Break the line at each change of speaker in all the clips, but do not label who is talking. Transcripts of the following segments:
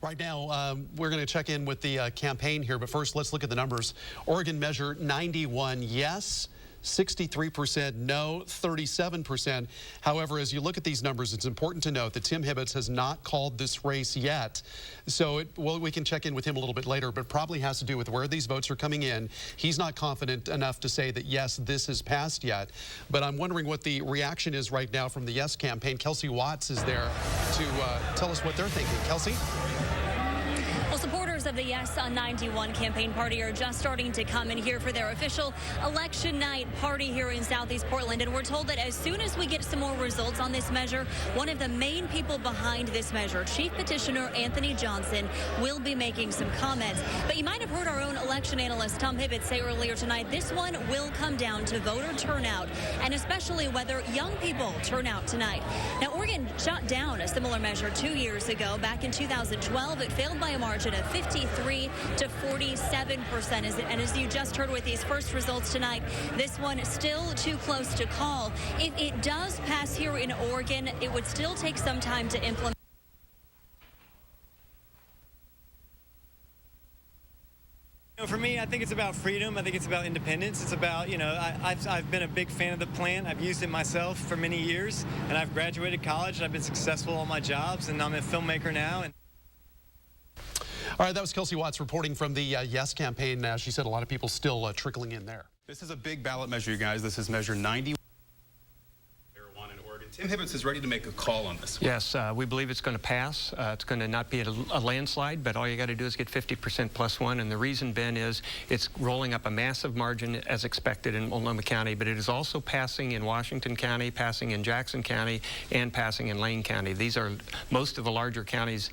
Right now, we're going to check in with the campaign here, but first, let's look at the numbers. Oregon measure 91 yes, 63% no, 37%. However, as you look at these numbers, it's important to note that Tim Hibbetts has not called this race yet. So, well, we can check in with him a little bit later, but probably has to do with where these votes are coming in. He's not confident enough to say that, yes, this has passed yet. But I'm wondering what the reaction is right now from the Yes campaign. Kelsey Watts is there to tell us what they're thinking. Kelsey?
Well, supporters of the Yes on 91 campaign party are just starting to come in here for their official election night party here in Southeast Portland. And we're told that as soon as we get some more results on this measure, one of the main people behind this measure, Chief Petitioner Anthony Johnson, will be making some comments. But you might have heard our own election analyst Tom Hibbetts say earlier tonight, this one will come down to voter turnout, and especially whether young people turn out tonight. Now, Oregon shot down a similar measure 2 years ago. Back in 2012, it failed by a margin of 53 to 47%. And as you just heard with these first results tonight, this one still too close to call. If it does pass here in Oregon, it would still take some time to implement.
For me, I think it's about freedom. I think it's about independence. It's about, I've been a big fan of the plan. I've used it myself for many years, and I've graduated college, and I've been successful on my jobs, and I'm a filmmaker now.
All right, that was Kelsey Watts reporting from the Yes campaign. She said a lot of people still trickling in there.
This is a big ballot measure, you guys. This is measure 90. Marijuana in Oregon. Tim Hibbetts is ready to make a call on this one.
Yes, we believe it's going to pass. It's going to not be a landslide, but all you got to do is get 50% plus one. And the reason, Ben, is it's rolling up a massive margin as expected in Multnomah County, but it is also passing in Washington County, passing in Jackson County, and passing in Lane County. These are most of the larger counties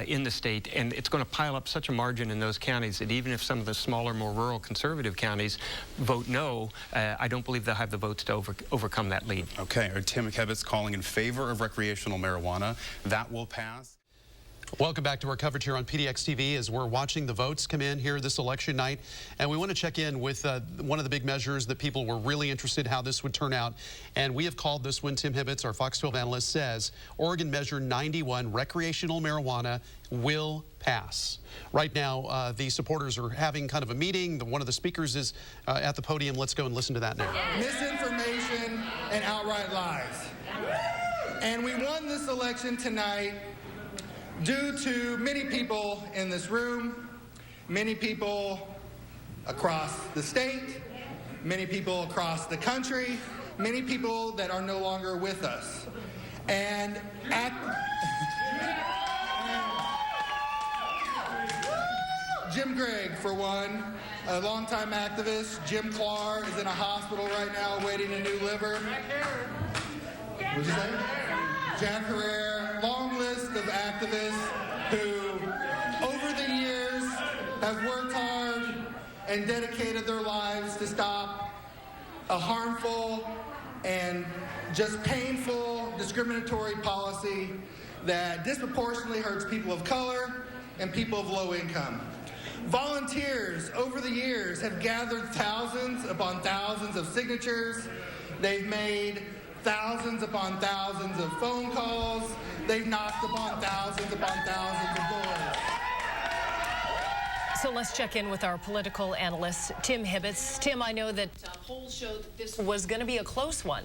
in the state, and it's going to pile up such a margin in those counties that even if some of the smaller, more rural conservative counties vote no, I don't believe they'll have the votes to overcome that lead.
Okay, Tim Hibbetts calling in favor of recreational marijuana. That will pass.
Welcome back to our coverage here on PDX TV as we're watching the votes come in here this election night. And we want to check in with one of the big measures that people were really interested in how this would turn out. And we have called this one. Tim Hibbetts, our Fox 12 analyst, says Oregon measure 91, recreational marijuana, will pass. Right now, the supporters are having kind of a meeting. One of the speakers is at the podium. Let's go and listen to that now.
Misinformation and outright lies. And we won this election tonight due to many people in this room, many people across the state, many people across the country, many people that are no longer with us. And Jim Gregg, for one, a longtime activist. Jim Clark is in a hospital right now awaiting a new liver. What'd you say? Jack Herrera, long list of activists who, over the years, have worked hard and dedicated their lives to stop a harmful and just painful discriminatory policy that disproportionately hurts people of color and people of low income. Volunteers over the years have gathered thousands upon thousands of signatures. They've made thousands upon thousands of phone calls. They've knocked upon thousands of doors.
So let's check in with our political analyst, Tim Hibbetts. Tim, I know that polls showed that this was going to be a close one.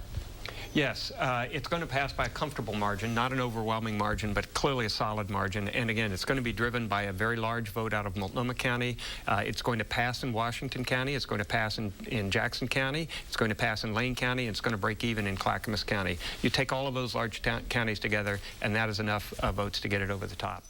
Yes, it's going to pass by a comfortable margin, not an overwhelming margin, but clearly a solid margin. And again, it's going to be driven by a very large vote out of Multnomah County. It's going to pass in Washington County. It's going to pass in Jackson County. It's going to pass in Lane County. And it's going to break even in Clackamas County. You take all of those large counties together, and that is enough votes to get it over the top.